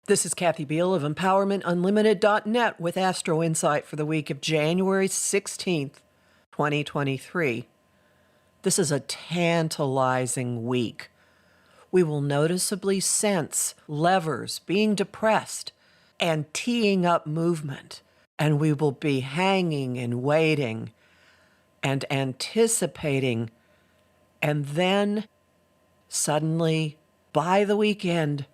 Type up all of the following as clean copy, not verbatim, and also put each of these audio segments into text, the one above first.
This is Kathy Biehl of EmpowermentUnlimited.net with Astro-Insight for the week of January 16th, 2023. This is a tantalizing week. We will noticeably sense levers being depressed and teeing up movement, and we will be hanging and waiting and anticipating, and then suddenly, by the weekend,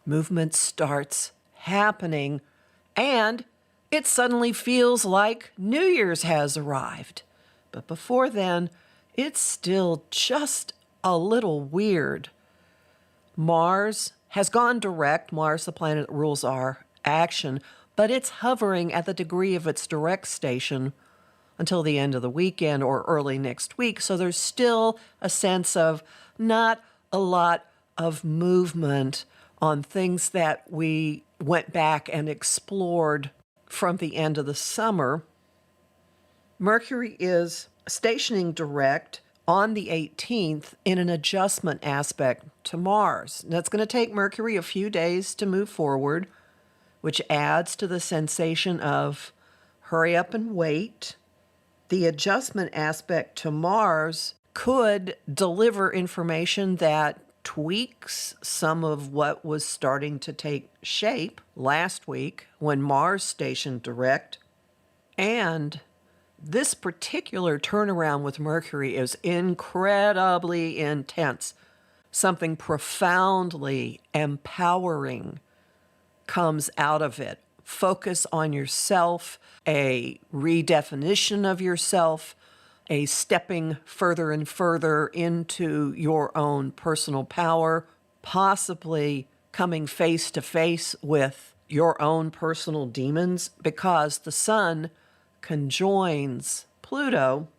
movement starts happening, and it suddenly feels like New Year's has arrived. But before then, it's still just a little weird. Mars has gone direct. Mars, the planet that rules our action, but it's hovering at the degree of its direct station until the end of the weekend or early next week. So there's still a sense of not a lot of movement on things that we went back and explored from the end of the summer. Mercury is stationing direct on the 18th in an adjustment aspect to Mars. Now, it's going to take Mercury a few days to move forward, which adds to the sensation of hurry up and wait. The adjustment aspect to Mars could deliver information that tweaks some of what was starting to take shape last week when Mars stationed direct. And this particular turnaround with Mercury is incredibly intense. Something profoundly empowering comes out of it. Focus on yourself, a redefinition of yourself, a stepping further and further into your own personal power, possibly coming face to face with your own personal demons, because the Sun conjoins Pluto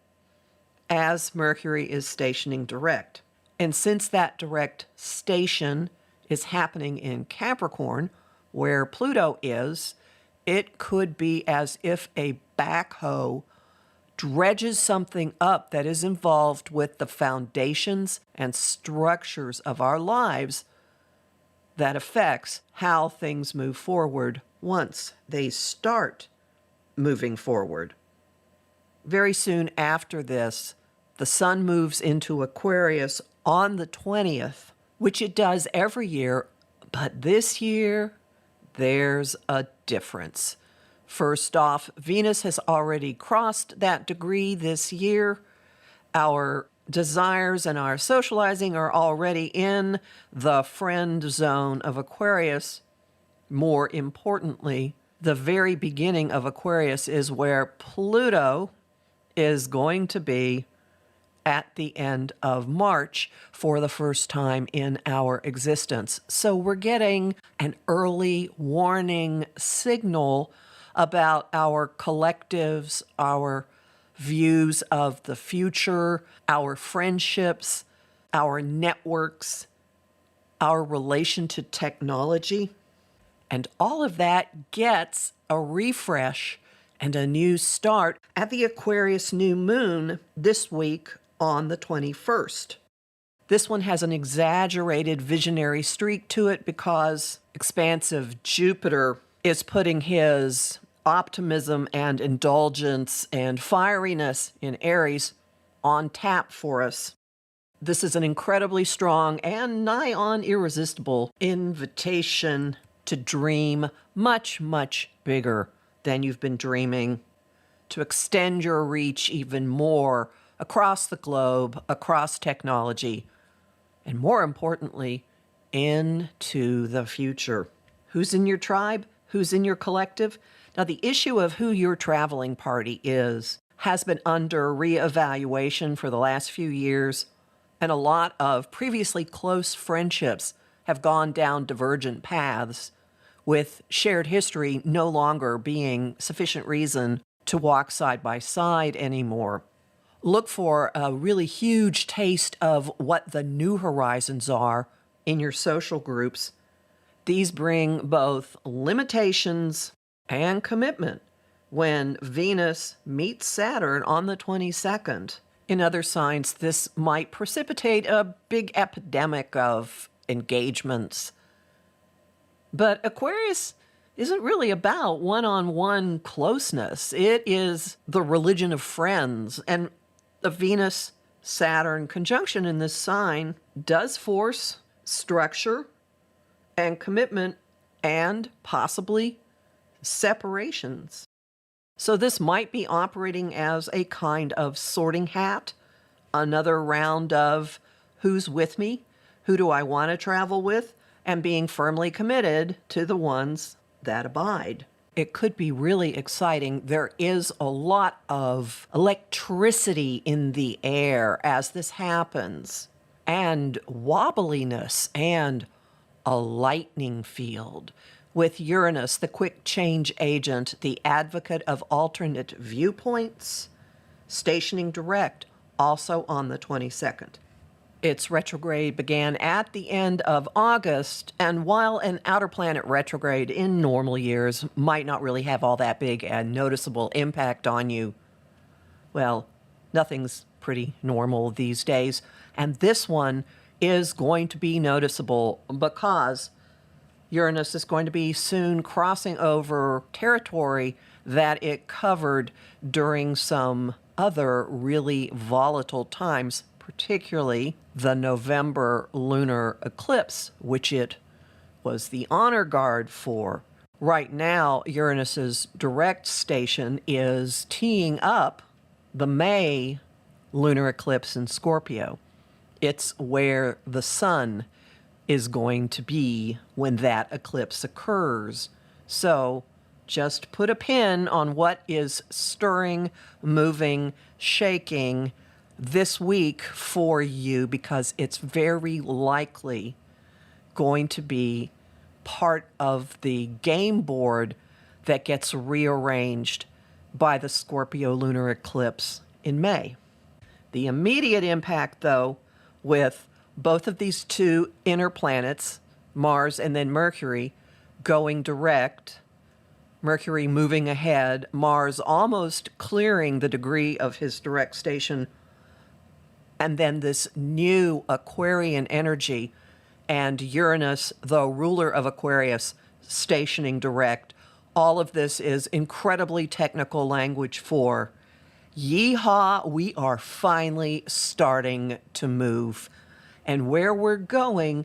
as Mercury is stationing direct. And since that direct station is happening in Capricorn, where Pluto is, it could be as if a backhoe dredges something up that is involved with the foundations and structures of our lives that affects how things move forward once they start moving forward. Very soon after this, the Sun moves into Aquarius on the 20th, which it does every year, but this year, there's a difference. First off, Venus has already crossed that degree this year. Our desires and our socializing are already in the friend zone of Aquarius. More importantly, the very beginning of Aquarius is where Pluto is going to be at the end of March for the first time in our existence. So we're getting an early warning signal about our collectives, our views of the future, our friendships, our networks, our relation to technology. And all of that gets a refresh and a new start at the Aquarius new moon this week on the 21st. This one has an exaggerated visionary streak to it because expansive Jupiter is putting his optimism and indulgence and fieriness in Aries on tap for us. This is an incredibly strong and nigh on irresistible invitation to dream much, much bigger than you've been dreaming, to extend your reach even more across the globe, across technology, and more importantly, into the future. Who's in your tribe? Who's in your collective? Now, the issue of who your traveling party is has been under reevaluation for the last few years, and a lot of previously close friendships have gone down divergent paths, with shared history no longer being sufficient reason to walk side by side anymore. Look for a really huge taste of what the new horizons are in your social groups. These bring both limitations and commitment when Venus meets Saturn on the 22nd. In other signs, this might precipitate a big epidemic of engagements, But Aquarius isn't really about one-on-one closeness. It is the religion of friends. And the Venus-Saturn conjunction in this sign does force structure and commitment and possibly separations. So this might be operating as a kind of sorting hat, another round of who's with me, who do I want to travel with, and being firmly committed to the ones that abide. It could be really exciting. There is a lot of electricity in the air as this happens, and wobbliness, and a lightning field. With Uranus, the quick change agent, the advocate of alternate viewpoints, stationing direct, also on the 22nd. Its retrograde began at the end of August, and while an outer planet retrograde in normal years might not really have all that big and noticeable impact on you, well, nothing's pretty normal these days, and this one is going to be noticeable because Uranus is going to be soon crossing over territory that it covered during some other really volatile times, particularly the November lunar eclipse, which it was the honor guard for. Right now, Uranus's direct station is teeing up the May lunar eclipse in Scorpio. It's where the sun is going to be when that eclipse occurs. So just put a pin on what is stirring, moving, shaking this week for you, because it's very likely going to be part of the game board that gets rearranged by the Scorpio lunar eclipse in May. The immediate impact, though, with both of these two inner planets, Mars and then Mercury, going direct, Mercury moving ahead, Mars almost clearing the degree of his direct station, and then this new Aquarian energy, and Uranus, the ruler of Aquarius, stationing direct. All of this is incredibly technical language for yeehaw, we are finally starting to move. And where we're going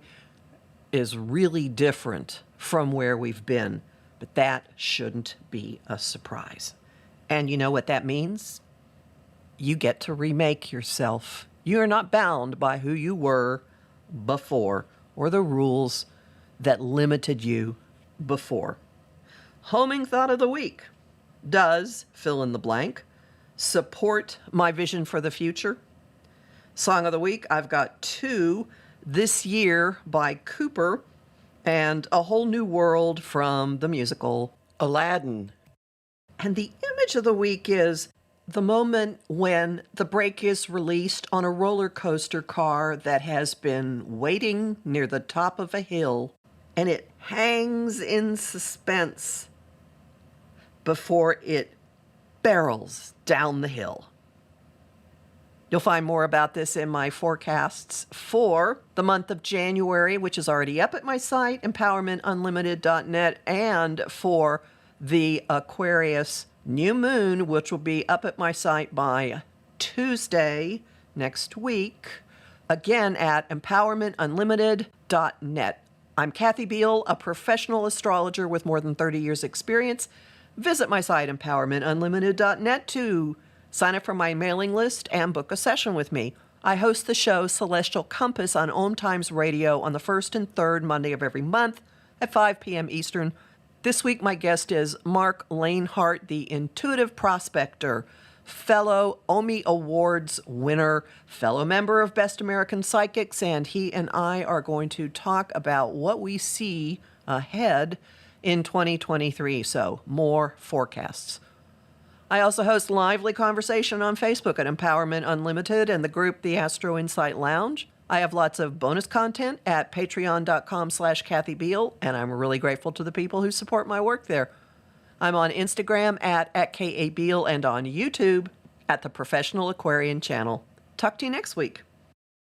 is really different from where we've been. But that shouldn't be a surprise. And you know what that means? You get to remake yourself. You're not bound by who you were before or the rules that limited you before. Homing thought of the week. Does, fill in the blank, support my vision for the future? Song of the week, I've got two this year by Cooper and A Whole New World from the musical Aladdin. And the image of the week is the moment when the brake is released on a roller coaster car that has been waiting near the top of a hill, and it hangs in suspense before it barrels down the hill. You'll find more about this in my forecasts for the month of January, which is already up at my site, empowermentunlimited.net, and for the Aquarius new moon, which will be up at my site by Tuesday next week, again at empowermentunlimited.net. I'm Kathy Biehl, a professional astrologer with more than 30 years' experience. Visit my site, empowermentunlimited.net, to sign up for my mailing list and book a session with me. I host the show Celestial Compass on Om Times Radio on the first and third Monday of every month at 5 p.m. Eastern. This week, my guest is Mark Lanehart, the intuitive prospector, fellow Omi Awards winner, fellow member of Best American Psychics, and he and I are going to talk about what we see ahead in 2023, so more forecasts. I also host lively conversation on Facebook at Empowerment Unlimited and the group The Astro-Insight Lounge. I have lots of bonus content at patreon.com/Kathy Biehl, and I'm really grateful to the people who support my work there. I'm on Instagram at KA Biehl and on YouTube at the Professional Aquarian channel. Talk to you next week.